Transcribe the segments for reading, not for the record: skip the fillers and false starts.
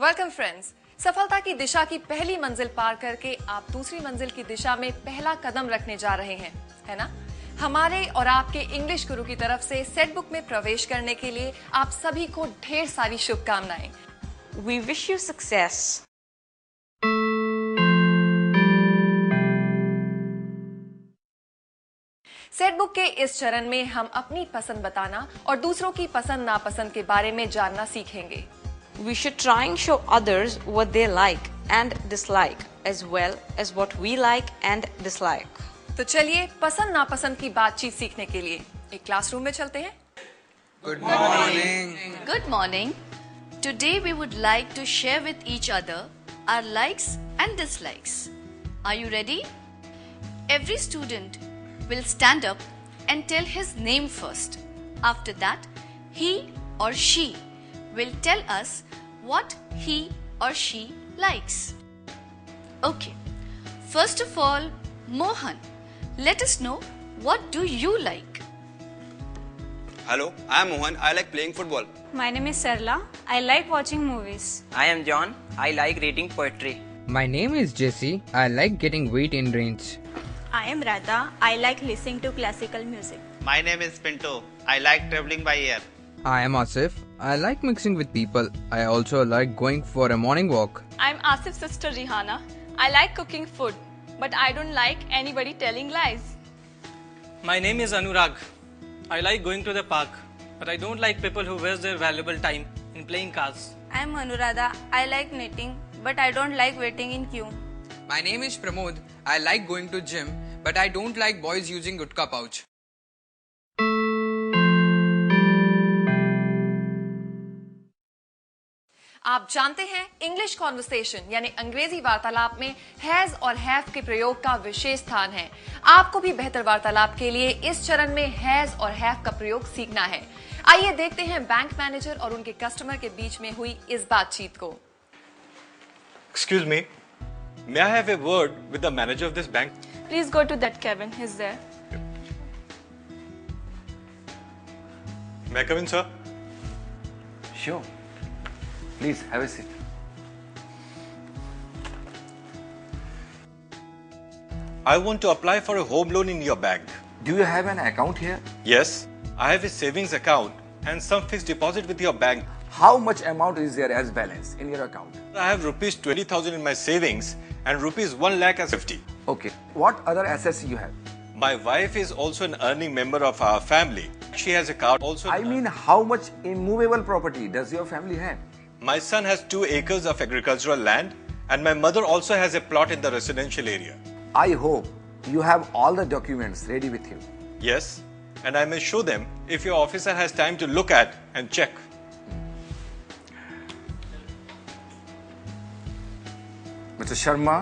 Welcome friends. सफलता की दिशा की पहली मंजिल पार करके आप दूसरी मंजिल की दिशा में पहला कदम रखने जा रहे हैं, है ना? हमारे और आपके इंग्लिश गुरु की तरफ से सेट बुक में प्रवेश करने के लिए आप सभी को ढेर सारी शुभकामनाएं। We wish you success. Set book के इस चरण में हम अपनी पसंद बताना और दूसरों की पसंद नापसंद के बारे में जानना सीखेंगे। We should try and show others what they like and dislike as well as what we like and dislike. तो चलिए पसंद नापसंद की बातचीत सीखने के लिए एक क्लासरूम में चलते हैं। Good morning. Good morning. Today we would like to share with each other our likes and dislikes. Are you ready? Every student will stand up and tell his name first. After that, he or she will tell us what he or she likes. Okay. First of all, Mohan, let us know what do you like? Hello, I am Mohan. I like playing football. My name is Sarla. I like watching movies. I am John. I like reading poetry. My name is Jesse. I like getting wet in rains. I am Radha. I like listening to classical music. My name is Pinto. I like traveling by air. I am Asif. I like mixing with people. I also like going for a morning walk. I'm Asif's sister Rihanna. I like cooking food, but I don't like anybody telling lies. My name is Anurag. I like going to the park, but I don't like people who waste their valuable time in playing cards. I am Anuradha. I like knitting, but I don't like waiting in queue. My name is Pramod. I like going to gym, but I don't like boys using gutka pouch. आप जानते हैं English conversation यानी अंग्रेजी वार्तालाप में has और have के प्रयोग का विशेष स्थान है। आपको भी बेहतर वार्तालाप के लिए इस चरण में हैज और हैव का प्रयोग सीखना है। आइए देखते हैं बैंक मैनेजर और उनके कस्टमर के बीच में हुई इस बातचीत को। Excuse me, may I have a word with the manager of this bank? Please go to that cabin. He's there. May I come in, sir? Sure. Please have a seat. I want to apply for a home loan in your bank. Do you have an account here? Yes, I have a savings account and some fixed deposit with your bank. How much amount is there as balance in your account? I have rupees 20,000 in my savings and rupees 1 lakh as 50. Okay. What other assets you have? My wife is also an earning member of our family. She has a car also. I mean, how much immovable property does your family have? My son has 2 acres of agricultural land and my mother also has a plot in the residential area. I hope you have all the documents ready with you. Yes, and I may show them if your officer has time to look at and check. Mr. Sharma,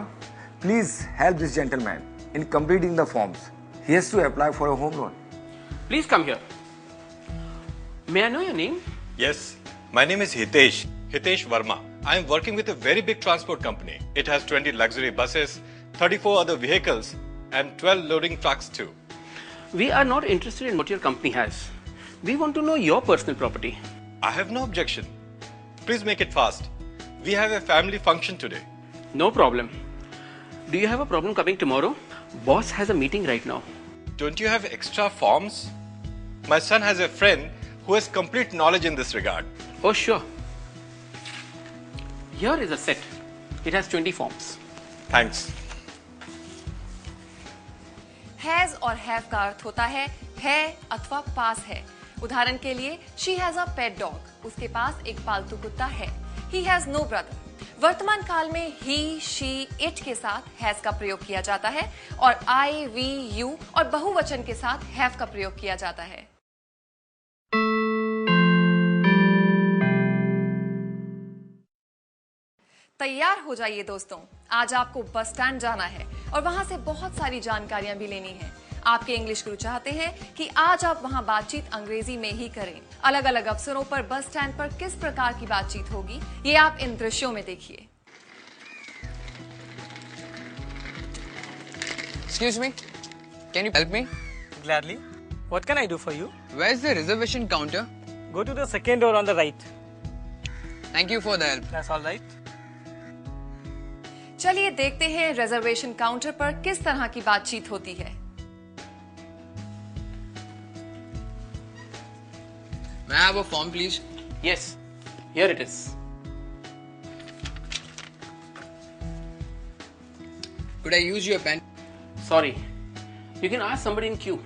please help this gentleman in completing the forms. He has to apply for a home loan. Please come here. May I know your name? Yes, my name is Hitesh Verma. I am working with a very big transport company. It has 20 luxury buses, 34 other vehicles and 12 loading trucks too. We are not interested in what your company has. We want to know your personal property. I have no objection. Please make it fast. We have a family function today. No problem. Do you have a problem coming tomorrow? Boss has a meeting right now. Don't you have extra forms? My son has a friend who has complete knowledge in this regard. Oh, sure. Here is a set. It has 20 forms. Thanks. Has और have का अर्थ होता है अथवा पास है। उदाहरण के लिए she has a pet dog, उसके पास एक पालतू कुत्ता है। He has no brother. वर्तमान काल में ही, शी, इट के साथ हैज का प्रयोग किया जाता है और आई, वी, यू और बहुवचन के साथ हैव का प्रयोग किया जाता है। तैयार हो जाइए दोस्तों, आज आपको बस स्टैंड जाना है और वहां से बहुत सारी जानकारियां भी लेनी है। आपके इंग्लिश गुरु चाहते हैं कि आज आप वहां बातचीत अंग्रेजी में ही करें। अलग अलग अवसरों पर बस स्टैंड पर किस प्रकार की बातचीत होगी, ये आप इन दृश्यों में देखिए। Excuse me, can you help me? Gladly. What can I do for you? Where's the reservation counter? Go to the second door on the right. Thank you for the help. That's all right. चलिए देखते हैं reservation counter पर किस तरह की बातचीत होती है। May I have a form, please? Yes, here it is. Could I use your pen? Sorry, you can ask somebody in queue.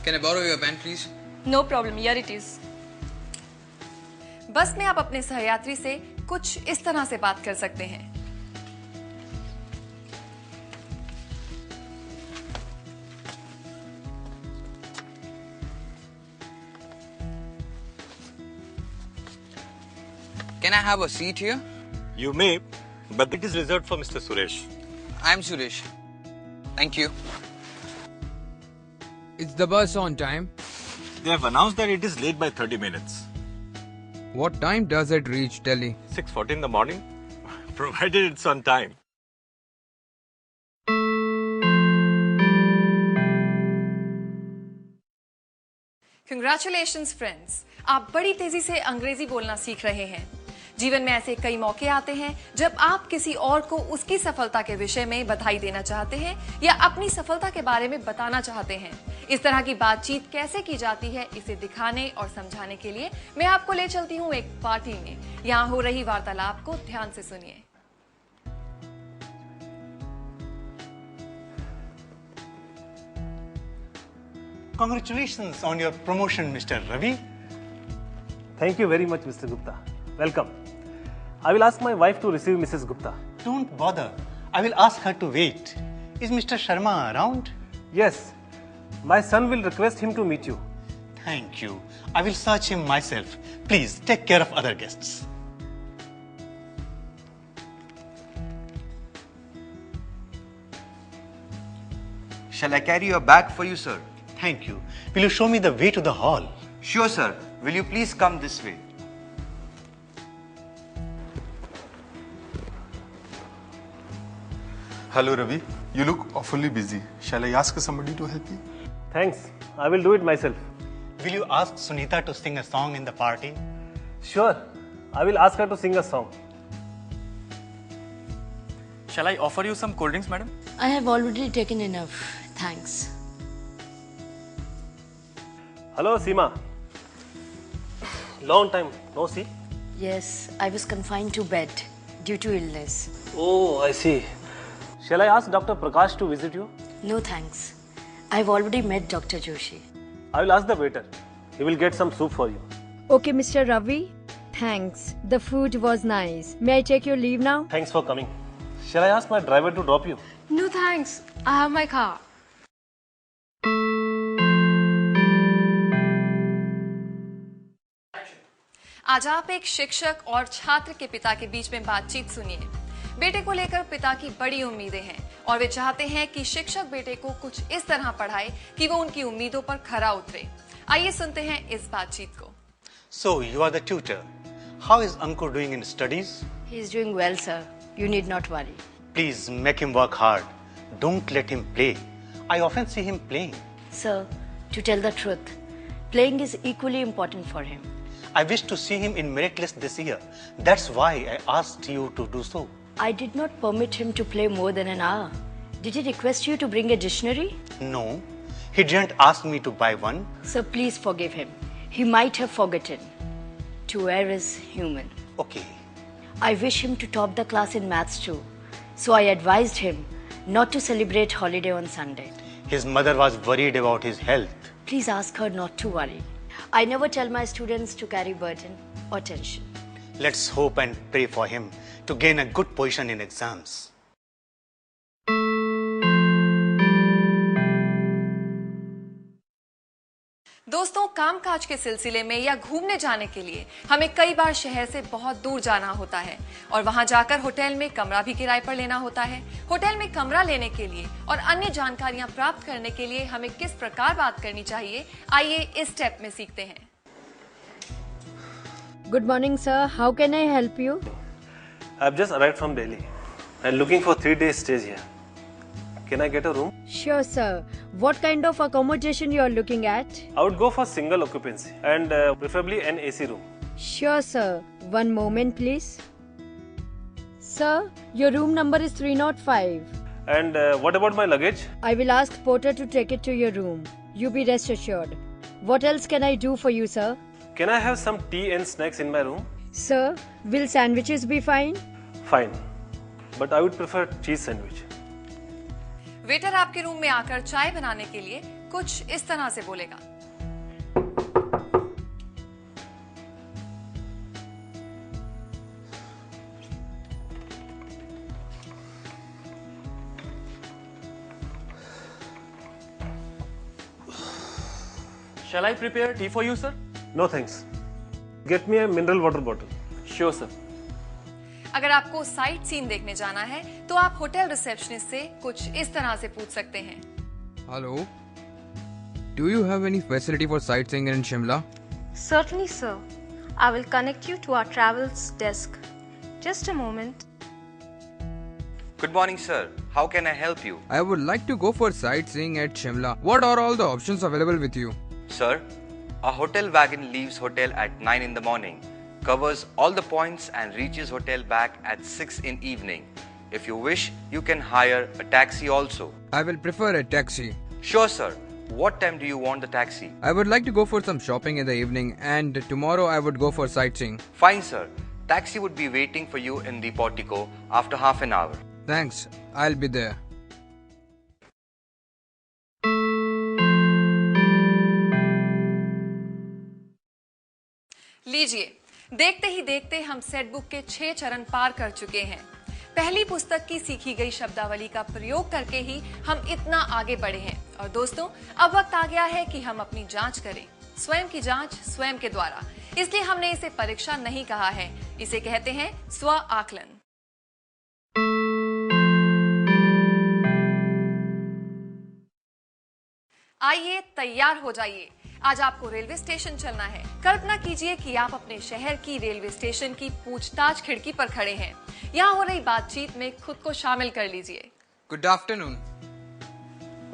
Can I borrow your pen, please? No problem, here it is. बस में आप अपने सहयात्री से कुछ इस तरह से बात कर सकते हैं। Can I have a seat here? You may, but it is reserved for Mr. Suresh. I'm Suresh. Thank you. Is the bus on time? They have announced that it is late by 30 minutes. What time does it reach Delhi? 6:40 in the morning, provided it's on time. Congratulations friends, आप बड़ी तेजी से अंग्रेजी बोलना सीख रहे हैं। जीवन में ऐसे कई मौके आते हैं जब आप किसी और को उसकी सफलता के विषय में बधाई देना चाहते हैं या अपनी सफलता के बारे में बताना चाहते हैं। इस तरह की बातचीत कैसे की जाती है, इसे दिखाने और समझाने के लिए मैं आपको ले चलती हूँ एक पार्टी में। यहाँ हो रही वार्तालाप को ध्यान से सुनिए। Congratulations on your promotion, Mr. Ravi. Thank you very much, Mr. Gupta. Welcome. I will ask my wife to receive Mrs. Gupta. Don't bother. I will ask her to wait. Is Mr. Sharma around? Yes. My son will request him to meet you. Thank you. I will search him myself. Please take care of other guests. Shall I carry your bag for you, sir? Thank you. Will you show me the way to the hall? Sure, sir. Will you please come this way? Hello, Ravi. You look awfully busy. Shall I ask somebody to help you? Thanks. I will do it myself. Will you ask Sunita to sing a song in the party? Sure. I will ask her to sing a song. Shall I offer you some cold drinks, madam? I have already taken enough. Thanks. Hello, Seema. Long time no see. Yes, I was confined to bed due to illness. Oh, I see. Shall I ask Dr. Prakash to visit you? No thanks. I've already met Dr. Joshi. I will ask the waiter. He will get some soup for you. Okay, Mr. Ravi. Thanks. The food was nice. May I take your leave now? Thanks for coming. Shall I ask my driver to drop you? No thanks. I have my car. आज आप एक शिक्षक और छात्र के पिता के बीच में बातचीत सुनिए। बेटे को लेकर पिता की बड़ी उम्मीदें हैं और वे चाहते हैं कि शिक्षक बेटे को कुछ इस तरह पढ़ाए कि वो उनकी उम्मीदों पर खरा उतरे। आइए सुनते हैं इस बातचीत को। So you are the tutor. How is Ankur doing in studies? He is doing well, sir. You need not worry. Please make him work hard. Don't let him play. I often see him playing. Sir, to tell the truth, playing is equally important for him. I wish to see him in merit list this year. That's why I asked you to do so. I did not permit him to play more than an hour. Did he request you to bring a dictionary? No, he didn't ask me to buy one. Sir, please forgive him. He might have forgotten. To err is human. Okay. I wish him to top the class in maths too. So I advised him not to celebrate holiday on Sunday. His mother was worried about his health. Please ask her not to worry. I never tell my students to carry burden or tension. Let's hope and pray for him to gain a good position in exams. दोस्तों, कामकाज के सिलसिले में या घूमने जाने के लिए हमें कई बार शहर से बहुत दूर जाना होता है और वहां जाकर होटल में कमरा भी किराए पर लेना होता है। होटल में कमरा लेने के लिए और अन्य जानकारियां प्राप्त करने के लिए हमें किस प्रकार बात करनी चाहिए, आइए इस स्टेप में सीखते हैं। Good morning, sir. How can I help you? I've just arrived from Delhi and looking for 3 days stays here. Can I get a room? Sure, sir. What kind of accommodation you are looking at? I would go for single occupancy and preferably an AC room. Sure, sir. One moment, please. Sir, your room number is 305. And what about my luggage? I will ask porter to take it to your room. You be rest assured. What else can I do for you, sir? Can I have some tea and snacks in my room? Sir, will sandwiches be fine? Fine. But I would prefer cheese sandwich. Waiter आपके room में आकर चाय बनाने के लिए कुछ इस तरह से बोलेगा। Shall I prepare tea for you, sir? No thanks. Get me a mineral water bottle. Sure, sir. अगर आपको साइट सीन देखने जाना है तो आप होटल रिसेप्शनिस्ट से कुछ इस तरह से पूछ सकते हैं। Hello. Do you have any facility for sightseeing in Shimla? Certainly, sir. I will connect you to our travels desk. Just a moment. Good morning, sir. How can I help you? I would like to go for sightseeing at Shimla. What are all the options available with you? Sir, a hotel wagon leaves hotel at 9 in the morning, covers all the points and reaches hotel back at 6 in evening. If you wish, you can hire a taxi also. I will prefer a taxi. Sure, sir. What time do you want the taxi? I would like to go for some shopping in the evening, and tomorrow I would go for sightseeing. Fine, sir. Taxi would be waiting for you in the portico after half an hour. Thanks. I'll be there. लीजिए, देखते ही देखते हम set book के 6 चरण पार कर चुके हैं। पहली पुस्तक की सीखी गई शब्दावली का प्रयोग करके ही हम इतना आगे बढ़े हैं। और दोस्तों, अब वक्त आ गया है कि हम अपनी जांच करें। स्वयं की जांच स्वयं के द्वारा। इसलिए हमने इसे परीक्षा नहीं कहा है, इसे कहते हैं स्व आकलन। आइए, तैयार हो जाइए। आज आपको रेलवे स्टेशन चलना है। कल्पना कीजिए कि आप अपने शहर की रेलवे स्टेशन की पूछताछ खिड़की पर खड़े हैं। यहाँ हो रही बातचीत में खुद को शामिल कर लीजिए। Good afternoon.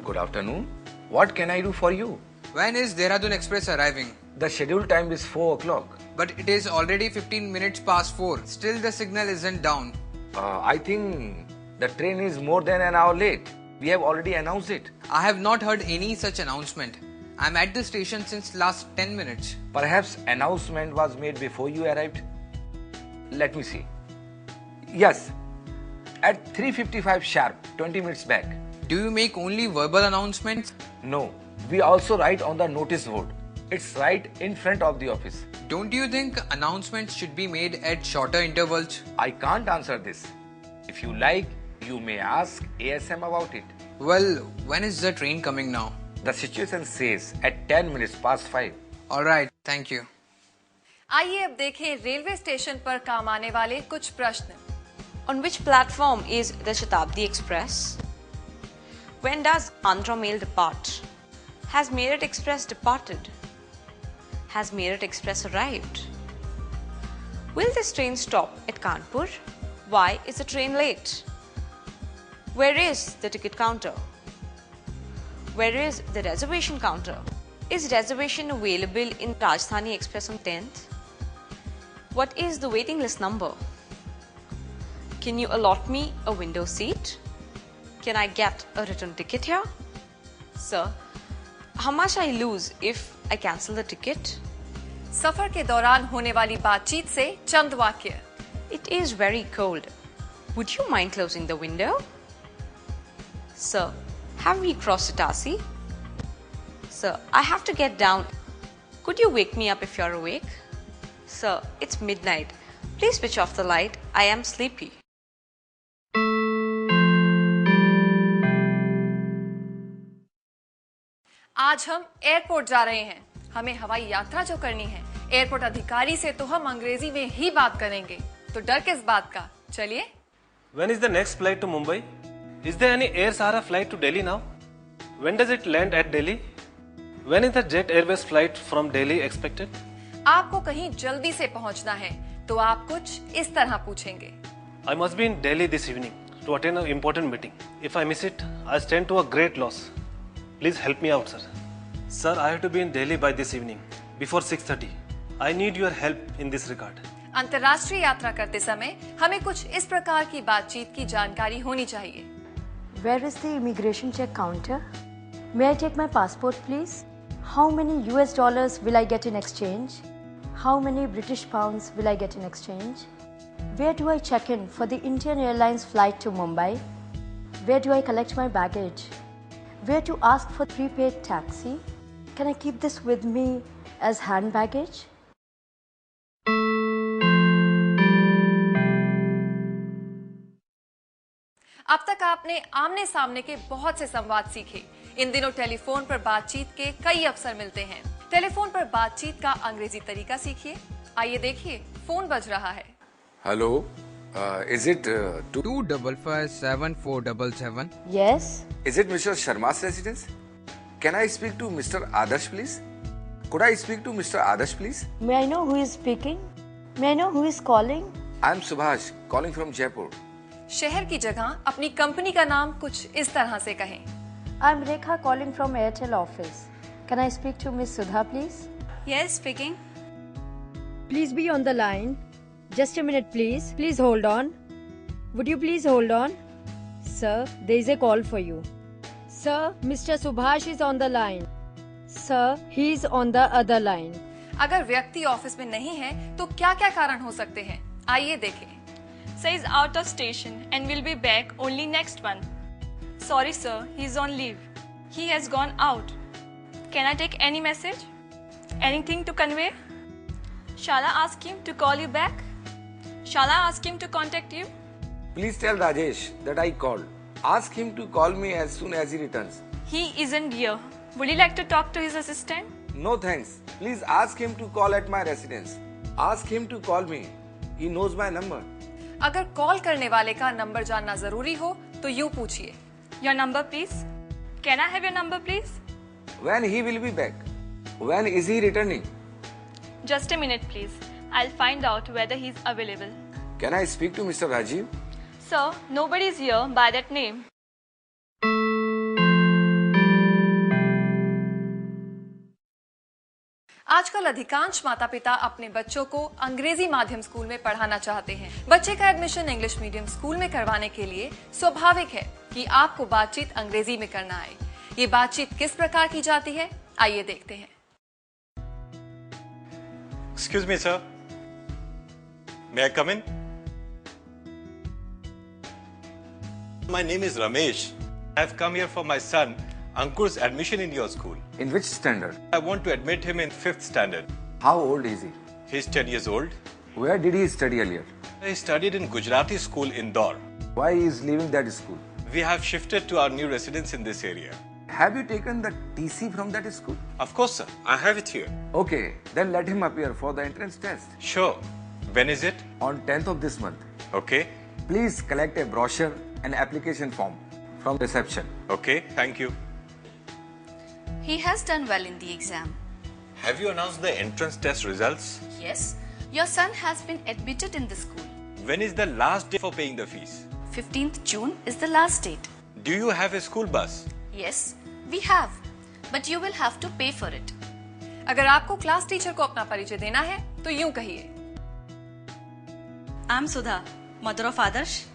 Good afternoon. What can I do for you? When is Dehradun Express arriving? The scheduled time is 4 o'clock. But it is already 15 minutes past 4. Still the signal isn't down. I think the train is more than an hour late. We have already announced it. I have not heard any such announcement. I'm at the station since last 10 minutes. Perhaps announcement was made before you arrived. Let me see. Yes, at 3:55 sharp, 20 minutes back. Do you make only verbal announcements? No, we also write on the notice board. It's right in front of the office. Don't you think announcements should be made at shorter intervals? I can't answer this. If you like, you may ask ASM about it. Well, when is the train coming now? The situation says at 10 minutes past 5. All right, thank you. आइए अब देखें railway station पर काम आने वाले कुछ प्रश्न। On which platform is the Shatabdi Express? When does Andhra Mail depart? Has Meerut Express departed? Has Meerut Express arrived? Will this train stop at Kanpur? Why is the train late? Where is the ticket counter? Where is the reservation counter? Is reservation available in Rajdhani Express on 10th? What is the waiting list number? Can you allot me a window seat? Can I get a return ticket here? Sir, how much I lose if I cancel the ticket? सफर के दौरान होने वाली बातचीत से चंद वाक्य। It is very cold. Would you mind closing the window? Sir, have we crossed Itasi? Sir, I have to get down. Could you wake me up if you're awake? Sir, it's midnight. Please switch off the light. I am sleepy. आज हम airport जा रहे हैं। हमें हवाई यात्रा जो करनी है, एयरपोर्ट अधिकारी से तो हम अंग्रेजी में ही बात करेंगे। तो डर किस बात का? चलिए। When is the next flight to Mumbai? Is there any Air Sahara flight to Delhi now? When does it land at Delhi? When is the Jet Airways flight from Delhi expected? आपको कहीं जल्दी से पहुंचना है तो आप कुछ इस तरह पूछेंगे। I must be in Delhi this evening to attend an important meeting. If I miss it, I stand to a great loss. Please help me out, sir. Sir, I have to be in Delhi by this evening before 6:30. I need your help in this regard. अंतर्राष्ट्रीय यात्रा करते समय हमें कुछ इस प्रकार की बातचीत की जानकारी होनी चाहिए। Where is the immigration check counter? May I take my passport, please? How many US dollars will I get in exchange? How many British pounds will I get in exchange? Where do I check in for the Indian Airlines flight to Mumbai? Where do I collect my baggage? Where to ask for prepaid taxi? Can I keep this with me as hand baggage? अब तक आपने आमने सामने के बहुत से संवाद सीखे। इन दिनों टेलीफोन पर बातचीत के कई अवसर मिलते हैं। टेलीफोन पर बातचीत का अंग्रेजी तरीका सीखिए। आइए देखिए, फोन बज रहा है। Hello, is it 2557477? Yes. Is it Mr. Sharma's residence? Can I speak to Mr. Adarsh, please? Could I speak to Mr. Adarsh, please? May I know who is speaking? May I know who is calling? I'm Subhash, calling from Jaipur. शहर की जगह अपनी company का नाम कुछ इस तरह से कहें। I'm Rekha calling from Airtel office. Can I speak to Miss Sudha, please? Yes, speaking. Please be on the line. Just a minute, please. Please hold on. Would you please hold on? Sir, there is a call for you. Sir, Mr. Subhash is on the line. Sir, he is on the other line. अगर व्यक्ति office में नहीं है तो क्या क्या कारण हो सकते हैं, आइए देखें। Sir is out of station and will be back only next month. Sorry sir, he is on leave. He has gone out. Can I take any message? Anything to convey? Shall I ask him to call you back? Shall I ask him to contact you? Please tell Rajesh that I called. Ask him to call me as soon as he returns. He isn't here. Would you like to talk to his assistant? No thanks. Please ask him to call at my residence. Ask him to call me. He knows my number. अगर call करने वाले का number जानना जरूरी हो तो यूँ पूछिए। Your number please? Can I have your number please? When he will be back? When is he returning? Just a minute please. I'll find out whether he's available. Can I speak to Mr. Rajiv? Sir, nobody is here by that name. आजकल अधिकांश माता पिता अपने बच्चों को अंग्रेजी माध्यम school में पढ़ाना चाहते हैं। बच्चे का एडमिशन इंग्लिश मीडियम स्कूल में करवाने के लिए स्वाभाविक है कि आपको बातचीत अंग्रेजी में करना आए। ये बातचीत किस प्रकार की जाती है, आइए देखते हैं। Excuse me, sir. May I come in? My name is Ramesh. I have come here for my son, Ankur's admission in your school. In which standard? I want to admit him in 5th standard. How old is he? He's 10 years old. Where did he study earlier? He studied in Gujarati school in Indore. Why he is leaving that school? We have shifted to our new residence in this area. Have you taken the TC from that school? Of course, sir. I have it here. Okay, then let him appear for the entrance test. Sure. When is it? On 10th of this month. Okay. Please collect a brochure and application form from reception. Okay, thank you. He has done well in the exam. Have you announced the entrance test results? Yes, your son has been admitted in the school. When is the last day for paying the fees? 15th June is the last date. Do you have a school bus? Yes, we have. But you will have to pay for it. अगर आपको class teacher को अपना परिचय देना है तो यूं कहिए। I'm Sudha, mother of Adarsh.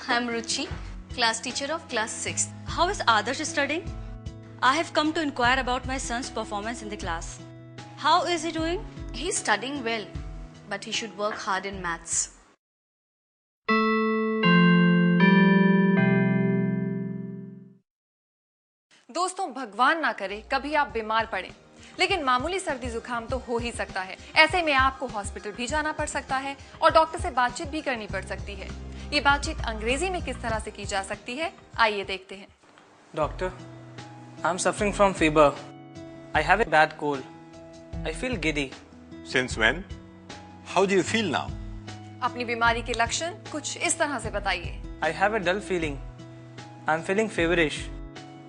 I'm Ruchi, class teacher of class 6th. How is Adarsh studying? I have come to inquire about my son's performance in the class. How is he doing? He's studying well, but he should work hard in maths. दोस्तों, भगवान ना करे कभी आप बीमार पड़े, लेकिन मामूली सर्दी जुकाम तो हो ही सकता है। ऐसे में आपको हॉस्पिटल भी जाना पड़ सकता है और डॉक्टर से बातचीत भी करनी पड़ सकती है। ये बातचीत अंग्रेजी में किस तरह से की जा सकती है, आइए देखते हैं। Doctor, I'm suffering from fever. I have a bad cold. I feel giddy. Since when? How do you feel now? अपनी बीमारी के लक्षण कुछ इस तरह से बताइए। I have a dull feeling. I'm feeling feverish.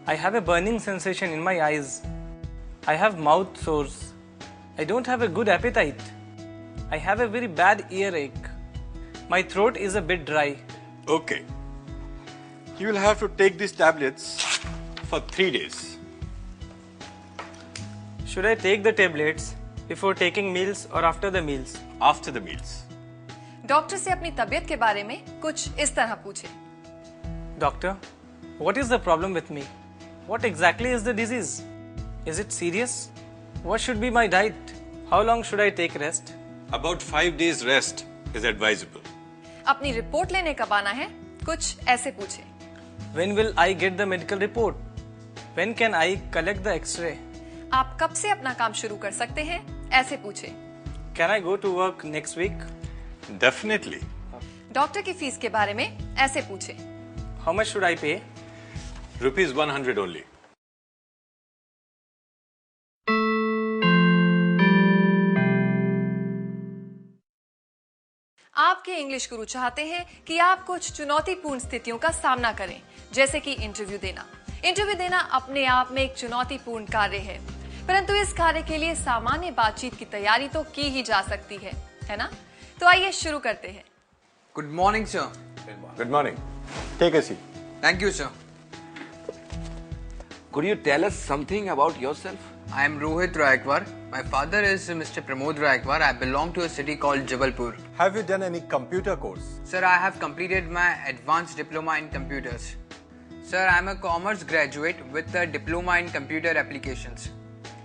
I have a burning sensation in my eyes. I have mouth sores. I don't have a good appetite. I have a very bad earache. My throat is a bit dry. Okay. You will have to take these tablets for 3 days. Should I take the tablets Before taking meals or after the meals? After the meals. Doctor से अपनी तबीयत के बारे में कुछ इस तरह पूछे. Doctor, what is the problem with me? What exactly is the disease? Is it serious? What should be my diet? How long should I take rest? About 5 days rest is advisable. अपनी report लेने कब आना है? कुछ ऐसे पूछे. When will I get the medical report? When can I collect the X-ray? आप कब से अपना काम शुरू कर सकते हैं? ऐसे पूछे. Can I go to work next week? Definitely. Doctor की फीस के बारे में ऐसे पूछे. How much should I pay? ₹100 only. आपके इंग्लिश गुरु चाहते हैं कि आप कुछ चुनौतीपूर्ण स्थितियों का सामना करें, जैसे कि इंटरव्यू देना. इंटरव्यू देना अपने आप में एक चुनौतीपूर्ण कार्य है, परंतु इस कार्य के लिए सामान्य बातचीत की तैयारी तो की ही जा सकती है ना? तो आइए शुरू करते हैं. Good morning, sir. Good morning. Take a seat. Thank you, sir. Could you tell us something about yourself? I am Rohit Raikwar. My father is Mr. Pramod Raikwar. I belong to a city called Jabalpur. Have you done any computer course? Sir, I have completed my advanced diploma in computers. Sir, I am a commerce graduate with a diploma in computer applications.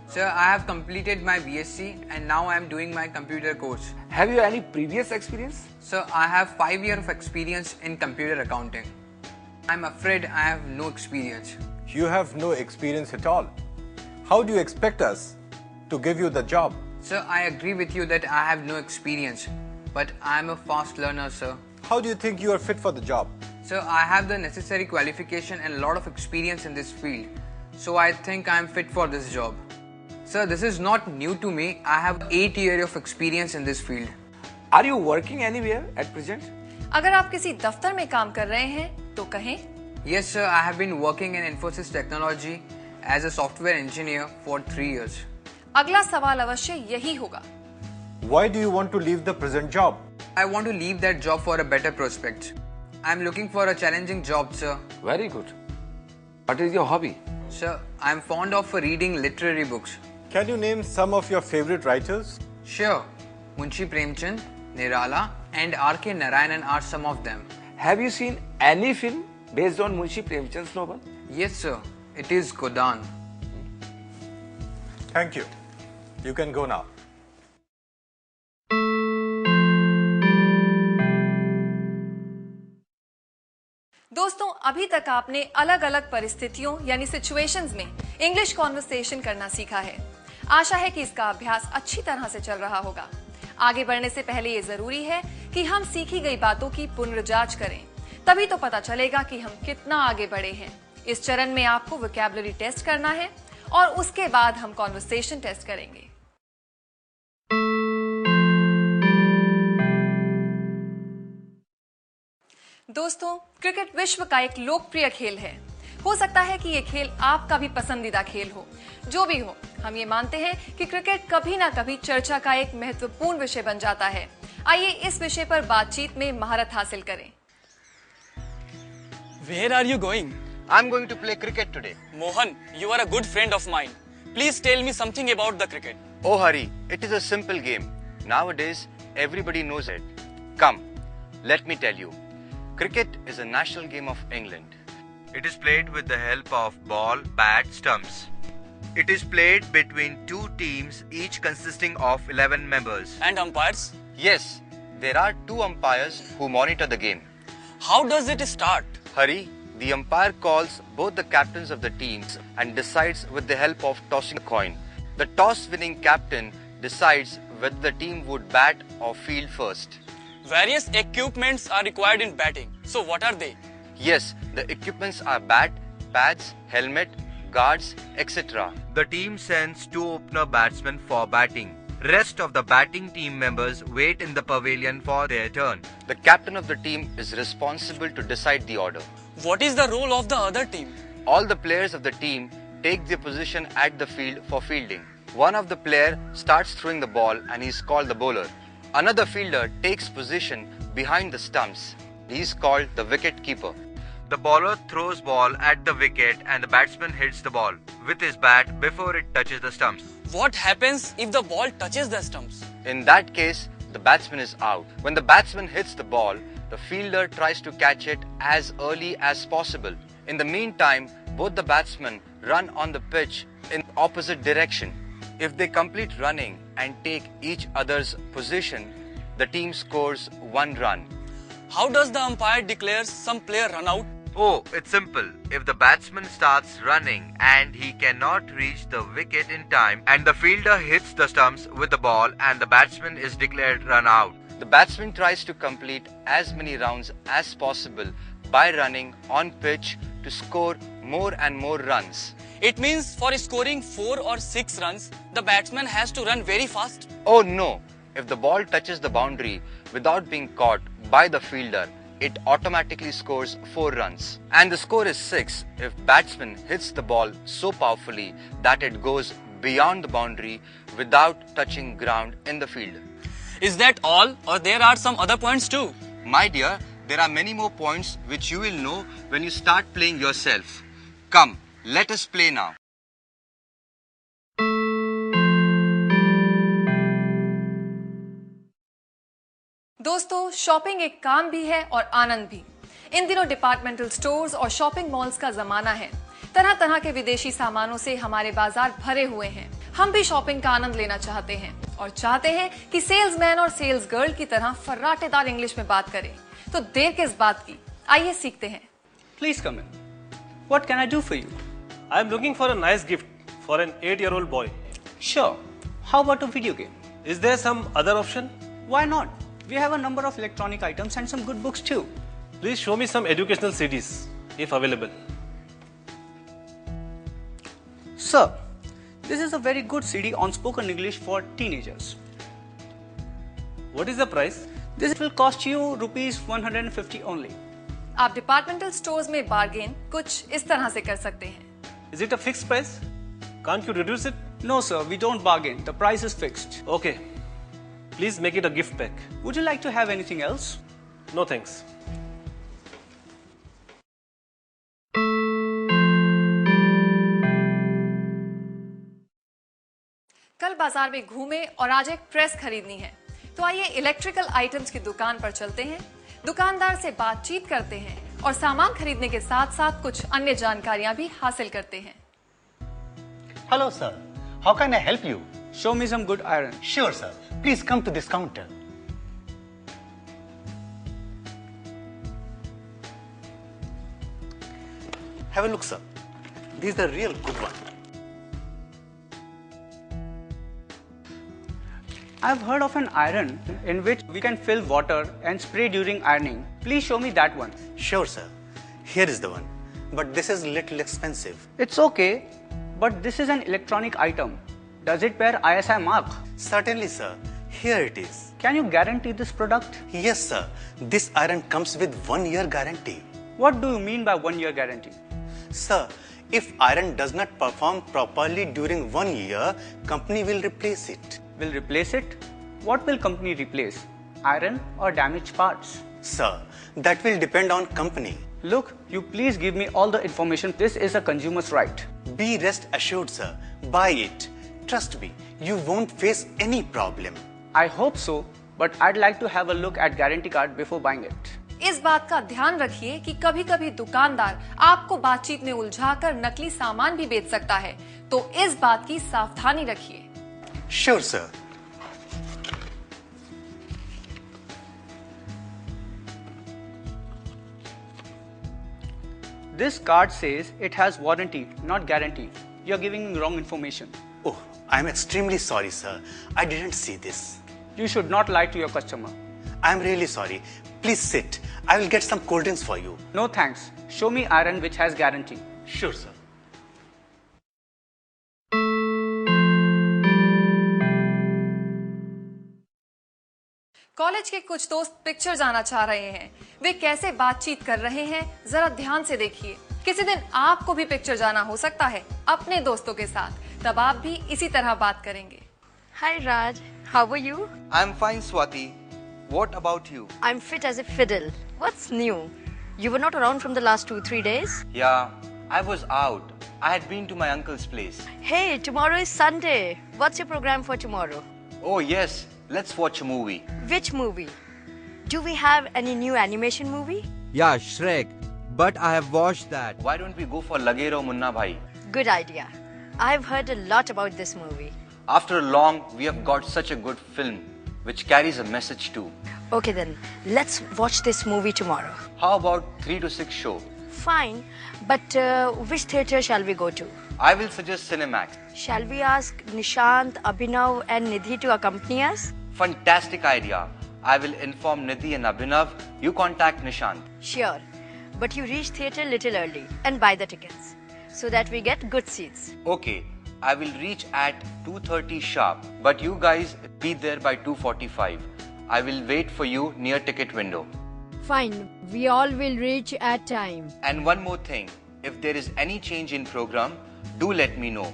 Sir, I have completed my BSc and now I am doing my computer course. Have you any previous experience? Sir, I have 5 years of experience in computer accounting. I am afraid I have no experience. You have no experience at all. How do you expect us to give you the job? Sir, I agree with you that I have no experience, but I am a fast learner, sir. How do you think you are fit for the job? Sir, I have the necessary qualification and a lot of experience in this field, so I think I am fit for this job. Sir, this is not new to me. I have 8 years of experience in this field. Are you working anywhere at present? अगर आप किसी दफ्तर में काम कर रहे हैं तो कहें. Yes, sir. I have been working in Infosys Technology as a software engineer for 3 years. अगला सवाल अवश्य यही होगा. Why do you want to leave the present job? I want to leave that job for a better prospect. I am looking for a challenging job, sir. Very good. What is your hobby? Sir, I am fond of reading literary books. Can you name some of your favorite writers? Sure. Munshi Premchand, Nirala and R.K. Narayanan are some of them. Have you seen any film based on Munshi Premchand's novel? Yes, sir. It is Godan. Thank you. You can go now. दोस्तों, अभी तक आपने अलग अलग परिस्थितियों यानी situations में English conversation करना सीखा है. आशा है कि इसका अभ्यास अच्छी तरह से चल रहा होगा. आगे बढ़ने से पहले ये जरूरी है कि हम सीखी गई बातों की पुनर्जांच करें, तभी तो पता चलेगा कि हम कितना आगे बढ़े हैं. इस चरण में आपको वोकैबुलरी टेस्ट करना है और उसके बाद हम कॉन्वर्सेशन टेस्ट करेंगे. दोस्तों, क्रिकेट विश्व का एक लोकप्रिय खेल है. हो सकता है कि ये खेल आपका भी पसंदीदा खेल हो. जो भी हो, हम ये मानते हैं कि क्रिकेट कभी ना कभी चर्चा का एक महत्वपूर्ण विषय बन जाता है. आइए इस विषय पर बातचीत में महारत हासिल करें. Where are you going? I'm going to play cricket today. Mohan, you are a good friend of mine. Please tell me something about the cricket. Oh, Hari, it is a simple game. Nowadays, everybody knows it. Come, let me tell you. Cricket is a national game of England. It is played with the help of ball, bat, stumps. It is played between two teams, each consisting of 11 members. And umpires? Yes, there are 2 umpires who monitor the game. How does it start? Hari, the umpire calls both the captains of the teams and decides with the help of tossing a coin. The toss-winning captain decides whether the team would bat or field first. Various equipments are required in batting. So what are they? Yes, the equipments are bat, pads, helmet, guards, etc. The team sends 2 opener batsmen for batting. Rest of the batting team members wait in the pavilion for their turn. The captain of the team is responsible to decide the order. What is the role of the other team? All the players of the team take their position at the field for fielding. One of the players starts throwing the ball and he is called the bowler. Another fielder takes position behind the stumps. He is called the wicket keeper. The bowler throws ball at the wicket and the batsman hits the ball with his bat before it touches the stumps. What happens if the ball touches the stumps? In that case, the batsman is out. When the batsman hits the ball, the fielder tries to catch it as early as possible. In the meantime, both the batsmen run on the pitch in opposite direction. If they complete running and take each other's position, the team scores 1 run. How does the umpire declare some player run out? Oh, it's simple. If the batsman starts running and he cannot reach the wicket in time and the fielder hits the stumps with the ball and the batsman is declared run out. The batsman tries to complete as many rounds as possible by running on pitch to score more and more runs. It means for scoring 4 or 6 runs, the batsman has to run very fast? Oh no! If the ball touches the boundary without being caught by the fielder, it automatically scores 4 runs. And the score is 6 if batsman hits the ball so powerfully that it goes beyond the boundary without touching ground in the field. Is that all, or there are some other points too? My dear, there are many more points which you will know when you start playing yourself. Come, let us play now. दोस्तों, shopping एक काम भी है और आनंद भी। इन दिनों departmental stores और shopping malls का जमाना है। तरह तरह के विदेशी सामानों से हमारे बाजार भरे हुए हैं। हम भी शॉपिंग का आनंद लेना चाहते हैं और चाहते हैं कि सेल्समैन और सेल्स गर्ल की तरह फर्राटेदार इंग्लिश में बात करें। तो देर किस बात की, आइए सीखते हैं। Please come in. What can I do for you? I am looking for a nice gift for an 8-year-old boy. Sure. How about a video game? Is there some other option? Why not? We have a number of electronic items and some good books too. Please show me some educational CDs, if available. Sir, this is a very good CD on spoken English for teenagers. What is the price? This will cost you ₹150 only. आप departmental stores में bargain कुछ इस तरह से कर सकते हैं। Is it a fixed price? Can't you reduce it? No sir, we don't bargain. The price is fixed. Okay. Please make it a gift pack. Would you like to have anything else? No thanks. कल बाजार में घूमे और आज एक press खरीदनी है। तो आइए इलेक्ट्रिकल आइटम्स की दुकान पर चलते हैं, दुकानदार से बातचीत करते हैं और सामान खरीदने के साथ साथ कुछ अन्य जानकारियां भी हासिल करते हैं। Hello sir, how can I help you? Show me some good iron. Sure sir, please come to this counter. Have a look sir, these are real good one. I've heard of an iron in which we can fill water and spray during ironing. Please show me that one. Sure sir, here is the one, but this is little expensive. It's okay, but this is an electronic item. Does it bear ISI mark? Certainly sir, here it is. Can you guarantee this product? Yes sir, this iron comes with 1-year guarantee. What do you mean by 1-year guarantee? Sir, if iron does not perform properly during 1 year, company will replace it. Will replace it? What will company replace? Iron or damaged parts? Sir, that will depend on company. Look, you please give me all the information. This is a consumer's right. Be rest assured sir, buy it. Trust me, you won't face any problem. I hope so, but I'd like to have a look at guarantee card before buying it. इस बात का ध्यान रखिए कि कभी-कभी दुकानदार आपको बातचीत में उलझाकर नकली सामान भी बेच सकता है, तो इस बात की सावधानी रखिए। Sure sir. This card says it has warranty, not guarantee. You're giving me wrong information. Oh, I'm extremely sorry sir. I didn't see this. You should not lie to your customer. I'm really sorry. Please sit. I will get some cold drinks for you. No thanks. Show me iron which has guarantee. Sure sir. College के कुछ दोस्त picture जाना चाह रहे हैं। वे कैसे बातचीत कर रहे हैं, जरा ध्यान से देखिए। किसी दिन आपको भी पिक्चर जाना हो सकता है अपने दोस्तों के साथ, तब आप भी इसी तरह बात करेंगे। Hi Raj, how are you? I'm fine, Swati. What about you? I'm fit as a fiddle. What's new? You were not around from the last 2-3 days? Yeah, I was out. I had been to my uncle's place. Hey, tomorrow is Sunday. What's your program for tomorrow? Oh yes, let's watch a movie. Which movie? Do we have any new animation movie? Yeah, Shrek. But I have watched that. Why don't we go for Lagero Munna Bhai? Good idea. I've heard a lot about this movie. After long, we have got such a good film, which carries a message too. Okay then, let's watch this movie tomorrow. How about 3 to 6 show? Fine, but which theatre shall we go to? I will suggest Cinemax. Shall we ask Nishant, Abhinav and Nidhi to accompany us? Fantastic idea. I will inform Nidhi and Abhinav. You contact Nishant. Sure, but you reach theatre little early and buy the tickets so that we get good seats. Okay, I will reach at 2:30 sharp, but you guys be there by 2:45. I will wait for you near ticket window. Fine, we all will reach at time. And one more thing, if there is any change in program, do let me know.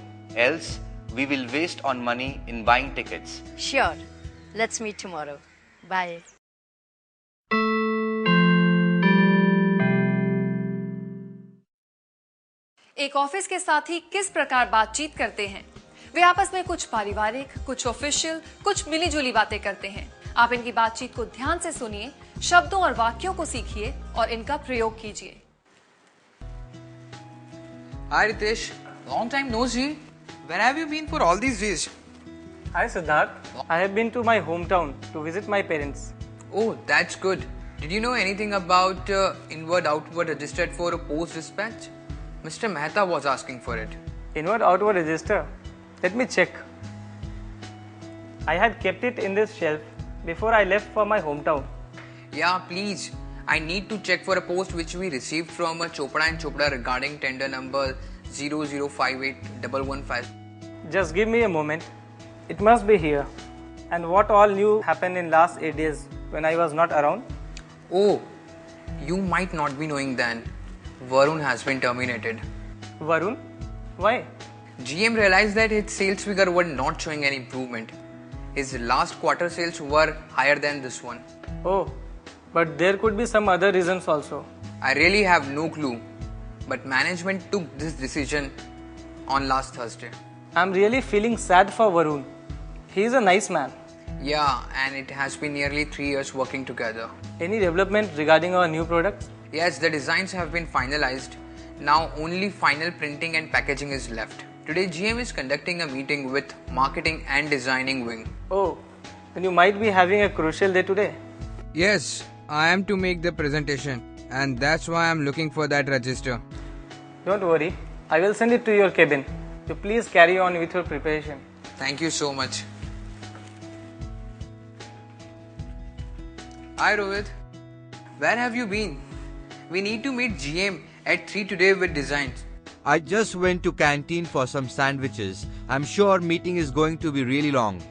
Else, we will waste on money in buying tickets. Sure, let's meet tomorrow. Bye. एक office के साथी किस प्रकार बातचीत करते हैं? वे आपस में कुछ पारिवारिक, कुछ ऑफिशियल, कुछ मिलीजुली बातें करते हैं। आप इनकी बातचीत को ध्यान से सुनिए, शब्दों और वाक्यों को सीखिए और इनका प्रयोग कीजिए। Hi Ritesh, long time no see. Where have you been for all these days? Hi Siddharth, I have been to my hometown to visit my parents. Oh, that's good. Did you know anything about inward-outward registered for a post dispatch? Mr. Mehta was asking for it. Inward-outward register? Let me check. I had kept it in this shelf before I left for my hometown. Yeah, please. I need to check for a post which we received from Chopra and Chopra regarding tender number 0058115. Just give me a moment. It must be here. And what all new happened in last 8 days when I was not around? Oh, you might not be knowing then. Varun has been terminated. Varun? Why? GM realized that his sales figure were not showing any improvement. His last quarter sales were higher than this one. Oh, but there could be some other reasons also. I really have no clue. But management took this decision on last Thursday. I'm really feeling sad for Varun. He is a nice man. Yeah, and it has been nearly 3 years working together. Any development regarding our new products? Yes, the designs have been finalized. Now only final printing and packaging is left. Today GM is conducting a meeting with marketing and designing wing. Oh, then you might be having a crucial day today. Yes, I am to make the presentation and that's why I'm looking for that register. Don't worry, I will send it to your cabin. You please carry on with your preparation. Thank you so much. Hi Rohit, where have you been? We need to meet GM at 3 today with designs. I just went to canteen for some sandwiches. I'm sure meeting is going to be really long.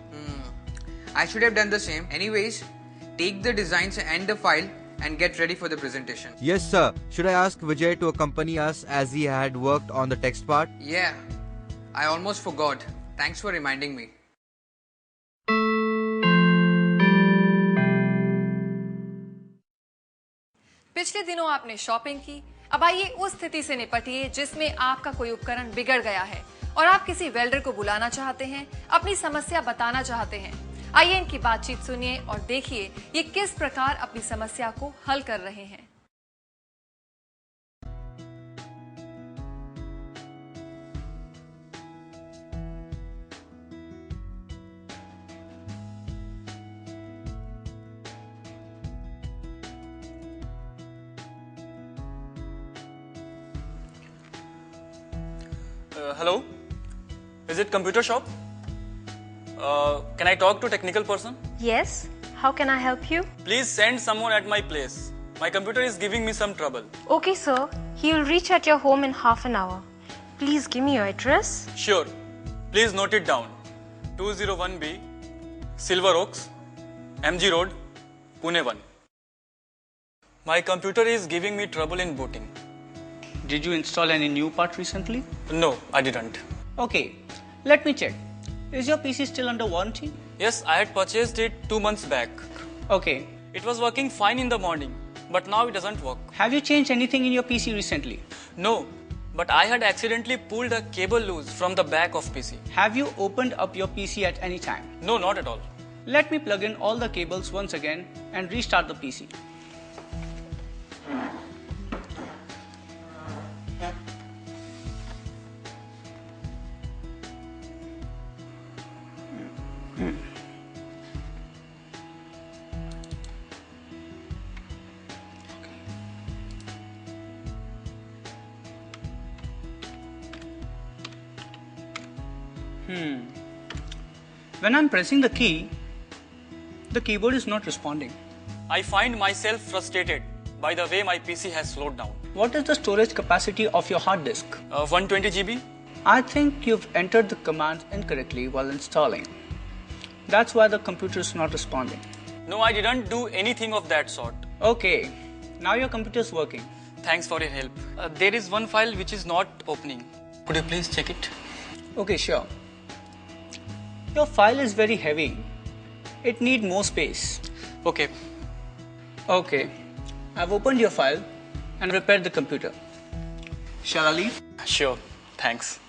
I should have done the same. Anyways, take the designs and the file and get ready for the presentation. Yes sir. Should I ask Vijay to accompany us as he had worked on the text part? Yeah, I almost forgot. Thanks for reminding me. पिछले दिनों आपने shopping की, अब आइए उस स्थिति से निपटिए जिसमें आपका कोई उपकरण बिगड़ गया है और आप किसी वेल्डर को बुलाना चाहते हैं, अपनी समस्या बताना चाहते हैं। आइए इनकी बातचीत सुनिए और देखिए ये किस प्रकार अपनी समस्या को हल कर रहे हैं। Hello, is it computer shop? Can I talk to technical person? Yes, how can I help you? Please send someone at my place. My computer is giving me some trouble. Okay, sir. He will reach at your home in half an hour. Please give me your address. Sure. Please note it down. 201B, Silver Oaks, MG Road, Pune 1. My computer is giving me trouble in booting. Did you install any new part recently? No, I didn't. Okay, let me check. Is your PC still under warranty? Yes, I had purchased it 2 months back. Okay. It was working fine in the morning, but now it doesn't work. Have you changed anything in your PC recently? No, but I had accidentally pulled a cable loose from the back of PC. Have you opened up your PC at any time? No, not at all. Let me plug in all the cables once again and restart the PC. When I'm pressing the key, the keyboard is not responding. I find myself frustrated by the way my PC has slowed down. What is the storage capacity of your hard disk? 120 GB. I think you've entered the commands incorrectly while installing. That's why the computer is not responding. No, I didn't do anything of that sort. Okay, now your computer is working. Thanks for your help. There is one file which is not opening. Could you please check it? Okay, sure. Your file is very heavy. It needs more space. Okay. Okay. I've opened your file and repaired the computer. Shall I leave? Sure. Thanks.